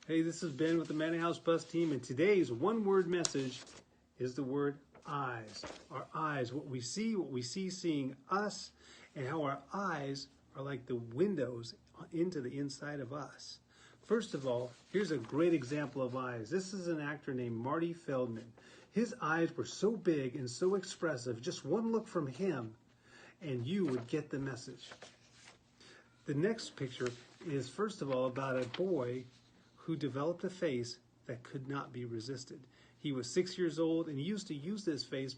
Hey, this is Ben with the Manor House Bus Team, and today's one-word message is the word eyes. Our eyes, what we see seeing us, and how our eyes are like the windows into the inside of us. First of all, here's a great example of eyes. This is an actor named Marty Feldman. His eyes were so big and so expressive, just one look from him, and you would get the message. The next picture is, first of all, about a boy who developed a face that could not be resisted. He was 6 years old, and he used to use this face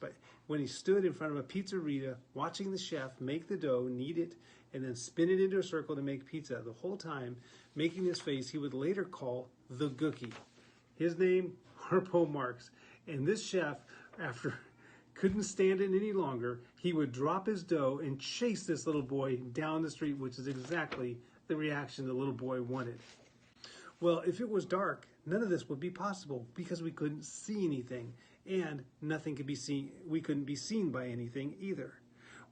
when he stood in front of a pizzeria watching the chef make the dough, knead it, and then spin it into a circle to make pizza. The whole time making this face he would later call the Gookie. His name, Harpo Marx. And this chef, after couldn't stand it any longer, he would drop his dough and chase this little boy down the street, which is exactly the reaction the little boy wanted. Well, if it was dark, none of this would be possible because we couldn't see anything, and nothing could be seen. We couldn't be seen by anything either.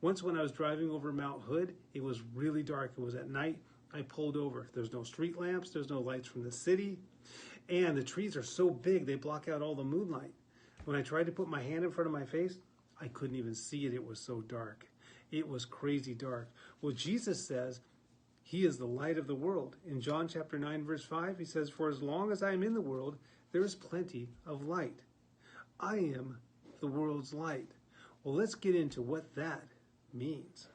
Once when I was driving over Mount Hood, it was really dark. It was at night. I pulled over. There's no street lamps. There's no lights from the city. And the trees are so big, they block out all the moonlight. When I tried to put my hand in front of my face, I couldn't even see it. It was so dark. It was crazy dark. Well, Jesus says he is the light of the world. In John chapter 9, verse 5, he says, "For as long as I am in the world, there is plenty of light. I am the world's light." Well, let's get into what that means.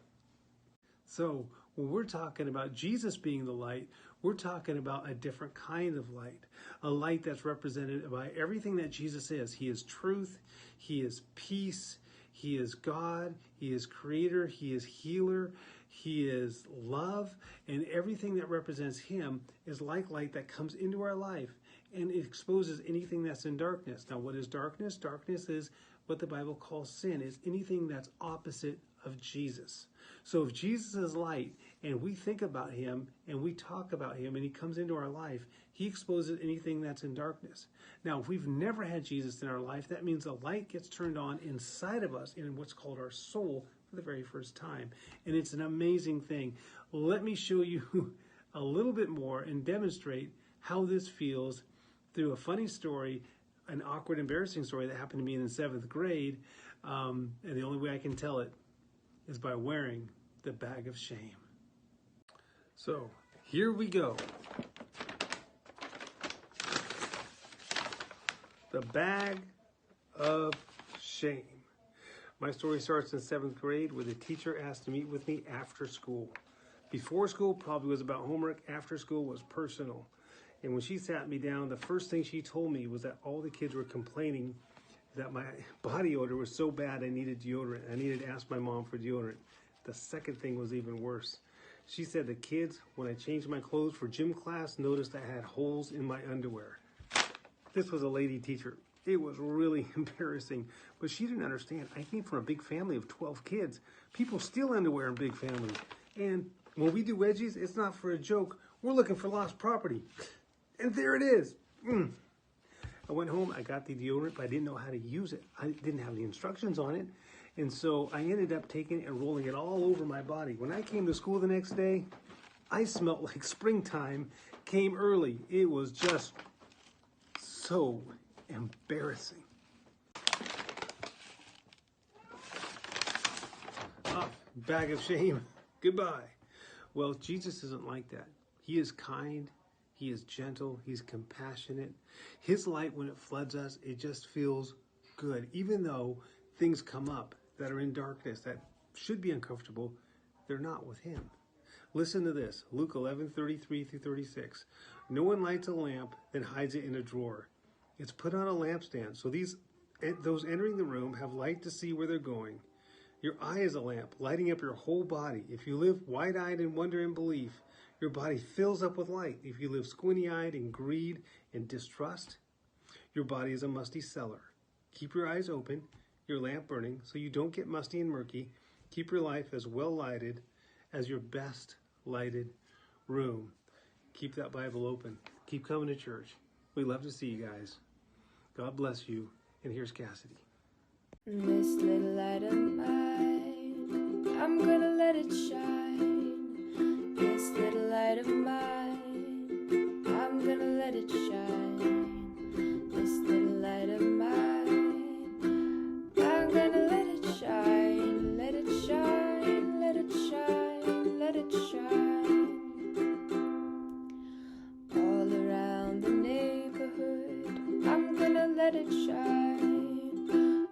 So when we're talking about Jesus being the light, we're talking about a different kind of light, a light that's represented by everything that Jesus is. He is truth, he is peace, he is God, he is creator, he is healer, he is love, and everything that represents him is like light that comes into our life, and it exposes anything that's in darkness. Now, what is darkness? Darkness is what the Bible calls sin, is anything that's opposite of Jesus. So if Jesus is light and we think about him and we talk about him and he comes into our life, he exposes anything that's in darkness. Now, if we've never had Jesus in our life, that means the light gets turned on inside of us in what's called our soul for the very first time. And it's an amazing thing. Let me show you a little bit more and demonstrate how this feels through a funny story, an awkward, embarrassing story that happened to me in the 7th grade. And the only way I can tell it is by wearing the bag of shame. So here we go. The bag of shame. My story starts in 7th grade where the teacher asked to meet with me after school. Before school probably was about homework. After school was personal. And when she sat me down, the first thing she told me was that all the kids were complaining that my body odor was so bad I needed deodorant. I needed to ask my mom for deodorant. The second thing was even worse. She said the kids, when I changed my clothes for gym class, noticed I had holes in my underwear. This was a lady teacher. It was really embarrassing, but she didn't understand. I came from a big family of 12 kids. People steal underwear in big families. And when we do wedgies, it's not for a joke. We're looking for lost property. And there it is. I went home, I got the deodorant, but I didn't know how to use it. I didn't have the instructions on it. And so I ended up taking it and rolling it all over my body. When I came to school the next day, I smelled like springtime came early. It was just so embarrassing. Bag of shame. Goodbye. Well, Jesus isn't like that. He is kind. He is gentle. He's compassionate. His light, when it floods us, it just feels good. Even though things come up that are in darkness that should be uncomfortable, they're not with him. Listen to this. Luke 11:33 through 36. No one lights a lamp, then hides it in a drawer. It's put on a lampstand, so those entering the room have light to see where they're going. Your eye is a lamp, lighting up your whole body. If you live wide-eyed in wonder and belief, your body fills up with light. If you live squinty-eyed in greed and distrust, your body is a musty cellar. Keep your eyes open, your lamp burning, so you don't get musty and murky. Keep your life as well lighted as your best lighted room. Keep that Bible open. Keep coming to church. We love to see you guys. God bless you. And here's Cassidy. This little light of mine, I'm gonna let it shine. This little light of mine, I'm gonna let let it shine. This little light of mine, I'm gonna let it shine. Let it shine, let it shine, let it shine. All around the neighborhood, I'm gonna let it shine.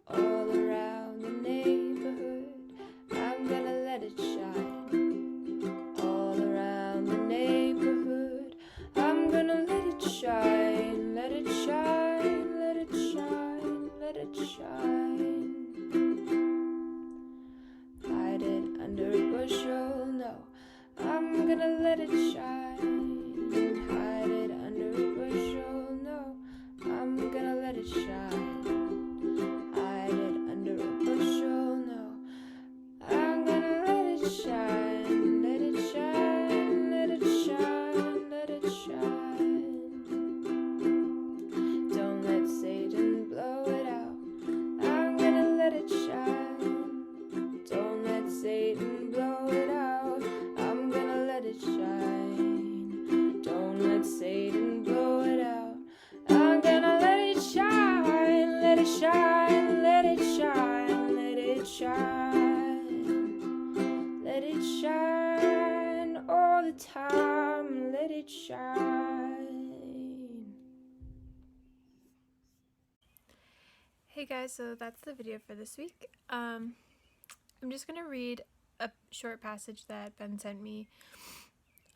All around the neighborhood, I'm gonna let it shine. All around the neighborhood, I'm gonna let it shine. Let it shine, let it shine, let it shine. Hide it under a bushel, no, I'm gonna let it shine. Hide it under a bushel, no, I'm gonna let it shine. Hide it under a bushel, no, I'm gonna let it shine. Let it shine, let it shine, let it shine. Don't let Satan blow it out, I'm gonna let it shine. Don't let Satan blow it out, I'm gonna let it shine. Don't let Satan blow it out, I'm gonna let it shine. Let it shine, let it shine, let it shine. Let it shine all the time, let it shine. Hey guys, so that's the video for this week. I'm just going to read a short passage that Ben sent me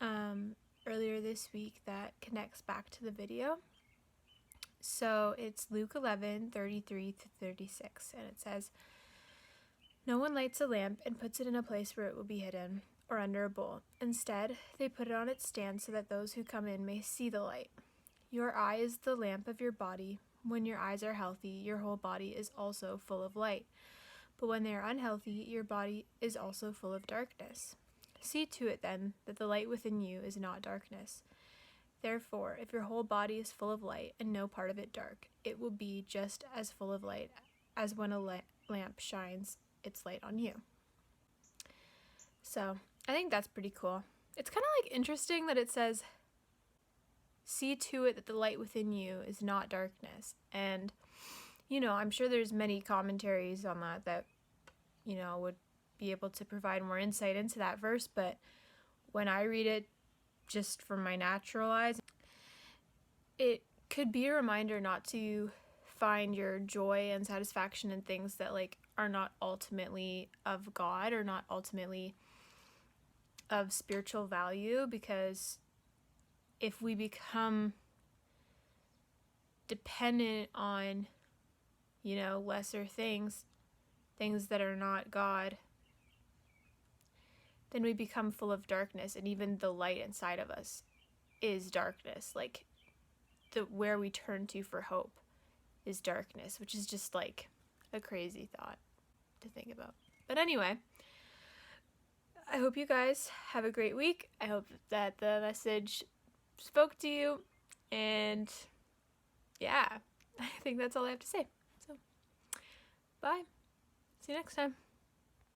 earlier this week that connects back to the video. So it's Luke 11:33-36, and it says, "No one lights a lamp and puts it in a place where it will be hidden or under a bowl. Instead, they put it on its stand so that those who come in may see the light. Your eye is the lamp of your body. When your eyes are healthy, your whole body is also full of light. But when they are unhealthy, your body is also full of darkness. See to it, then, that the light within you is not darkness. Therefore, if your whole body is full of light and no part of it dark, it will be just as full of light as when a lamp shines its light on you." So, I think that's pretty cool. It's kind of like interesting that it says, "See to it that the light within you is not darkness." And, I'm sure there's many commentaries on that, would be able to provide more insight into that verse, but when I read it just from my natural eyes, it could be a reminder not to find your joy and satisfaction in things that are not ultimately of God or not ultimately of spiritual value, because if we become dependent on lesser things that are not God, then we become full of darkness, and even the light inside of us is darkness. Where we turn to for hope is darkness, which is just a crazy thought to think about. But anyway, I hope you guys have a great week. I hope that the message spoke to you, and yeah, I think that's all I have to say. So, bye. See you next time.